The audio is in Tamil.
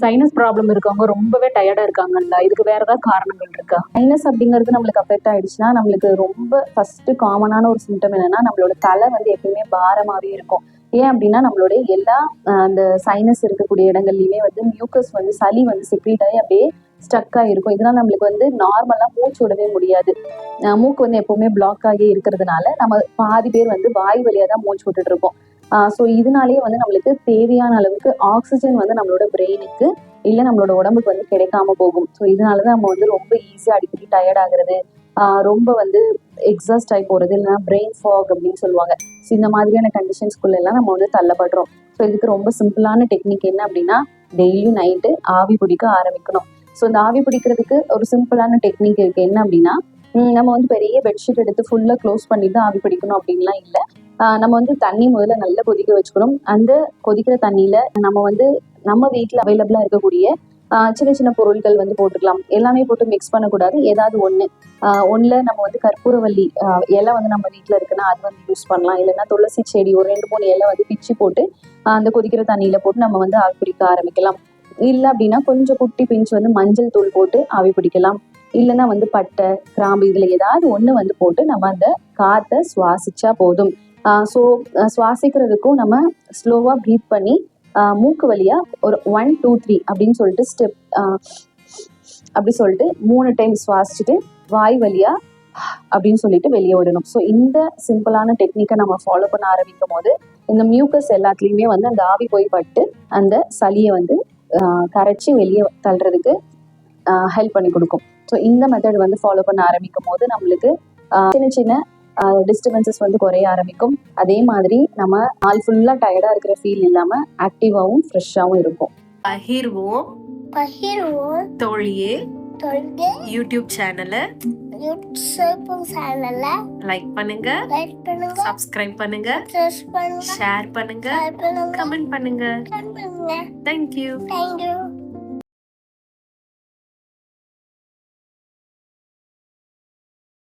சைனஸ் ப்ராப்ளம் இருக்கவங்க ரொம்பவே டயர்டா இருக்காங்கல்ல, இதுக்கு வேற ஏதாவது காரணங்கள் இருக்கா? சைனஸ் அப்படிங்கிறது நம்மளுக்கு அஃபெக்ட் ஆயிடுச்சுன்னா நம்மளுக்கு ரொம்ப ஃபர்ஸ்ட் காமனான ஒரு சிம்டம் என்னன்னா, நம்மளோட தலை வந்து எப்பயுமே பாரமாவே இருக்கும். ஏன் அப்படின்னா நம்மளுடைய எல்லா அந்த சைனஸ் இருக்கக்கூடிய இடங்கள்லயுமே வந்து மியூக்கஸ் வந்து சளி வந்து செக்ரீட் ஆகி அப்படியே ஸ்டக் ஆகிருக்கும். இதனால நம்மளுக்கு வந்து நார்மலா மூச்சு விடவே முடியாது. மூக்கு வந்து எப்பவுமே பிளாக் ஆகி இருக்கிறதுனால நம்ம பாதி பேர் வந்து வாய் வழியா தான் மூச்சு விட்டுட்டு இருக்கோம். ஸோ இதனாலேயே வந்து நம்மளுக்கு தேவையான அளவுக்கு ஆக்சிஜன் வந்து நம்மளோட பிரெயினுக்கு இல்லை நம்மளோட உடம்புக்கு வந்து கிடைக்காம போகும். ஸோ இதனாலதான் நம்ம வந்து ரொம்ப ஈஸியா அடிக்கடி டயர்ட் ஆகுறது, ரொம்ப வந்து எக்ஸாஸ்ட் ஆகி போறது, இல்லைன்னா பிரெயின் ஃபாக் அப்படின்னு சொல்லுவாங்க. ஸோ இந்த மாதிரியான கண்டிஷன்ஸ்குள்ள எல்லாம் நம்ம வந்து தள்ளப்படுறோம். ஸோ இதுக்கு ரொம்ப சிம்பிளான டெக்னிக் என்ன அப்படின்னா, டெய்லியும் நைட்டு ஆவி பிடிக்க ஆரம்பிக்கணும். ஸோ இந்த ஆவி பிடிக்கிறதுக்கு ஒரு சிம்பிளான டெக்னிக் இருக்கு. என்ன அப்படின்னா, நம்ம வந்து பெரிய பெட்ஷீட் எடுத்து ஃபுல்லா க்ளோஸ் பண்ணிட்டு ஆவி பிடிக்கணும் அப்படின்லாம் இல்லை. நம்ம வந்து தண்ணி முதல்ல நல்லா கொதிக்க வச்சுக்கணும். அந்த கொதிக்கிற தண்ணியில நம்ம வந்து நம்ம வீட்டில் அவைலபிளா இருக்கக்கூடிய சின்ன சின்ன பொருட்கள் வந்து போட்டுக்கலாம். எல்லாமே போட்டு மிக்ஸ் பண்ணக்கூடாது. ஏதாவது ஒண்ணுல நம்ம வந்து கற்பூரவள்ளி இலை வந்து நம்ம வீட்டில் இருக்குன்னா அது வந்து யூஸ் பண்ணலாம். இல்லைன்னா துளசி செடி ஒரு 2-3 இலை வந்து பிச்சு போட்டு அந்த கொதிக்கிற தண்ணியில போட்டு நம்ம வந்து ஆவி பிடிக்க ஆரம்பிக்கலாம். இல்லை அப்படின்னா கொஞ்சம் குட்டி பிஞ்சு வந்து மஞ்சள் தூள் போட்டு ஆவி பிடிக்கலாம். இல்லைன்னா வந்து பட்டை, கிராம்பு இதுல ஏதாவது ஒண்ணு வந்து போட்டு நம்ம அந்த காத்தை சுவாசிச்சா போதும். ஸோ சுவாசிக்கிறதுக்கும் நம்ம ஸ்லோவா ப்ரீத் பண்ணி மூக்கு வழியா ஒரு 1 2 3 அப்படின்னு சொல்லிட்டு ஸ்டெப் அப்படி சொல்லிட்டு 3 டைம் சுவாசிச்சுட்டு வாய் வழியா அப்படின்னு சொல்லிட்டு வெளியே விடணும். ஸோ இந்த சிம்பிளான டெக்னிக்கை நம்ம ஃபாலோ பண்ண ஆரம்பிக்கும் போது இந்த மியூக்கஸ் எல்லாத்துலேயுமே வந்து அந்த ஆவி போய் பட்டு அந்த சளியை வந்து கரைச்சி வெளியே தள்ளுறதுக்கு ஹெல்ப் பண்ணி கொடுக்கும். ஸோ இந்த மெத்தட் வந்து ஃபாலோ பண்ண ஆரம்பிக்கும் போது நம்மளுக்கு சின்ன சின்ன டிஸ்டர்பன்சஸ் வந்து குறைய ஆரம்பிக்கும். அதே மாதிரி நம்ம நாள் ஃபுல்லா டயர்டா இருக்கிற ஃபீல் இல்லாம ஆக்டிவாவும் ஃப்ரெஷ்ஷாவும் இருக்கும். பகிர்வோம் தோழியே யூடியூப் சேனலை லைக் பண்ணுங்க, சப்ஸ்கிரைப் பண்ணுங்க, ஷேர் பண்ணுங்க, கமெண்ட் பண்ணுங்க. தேங்க்யூ.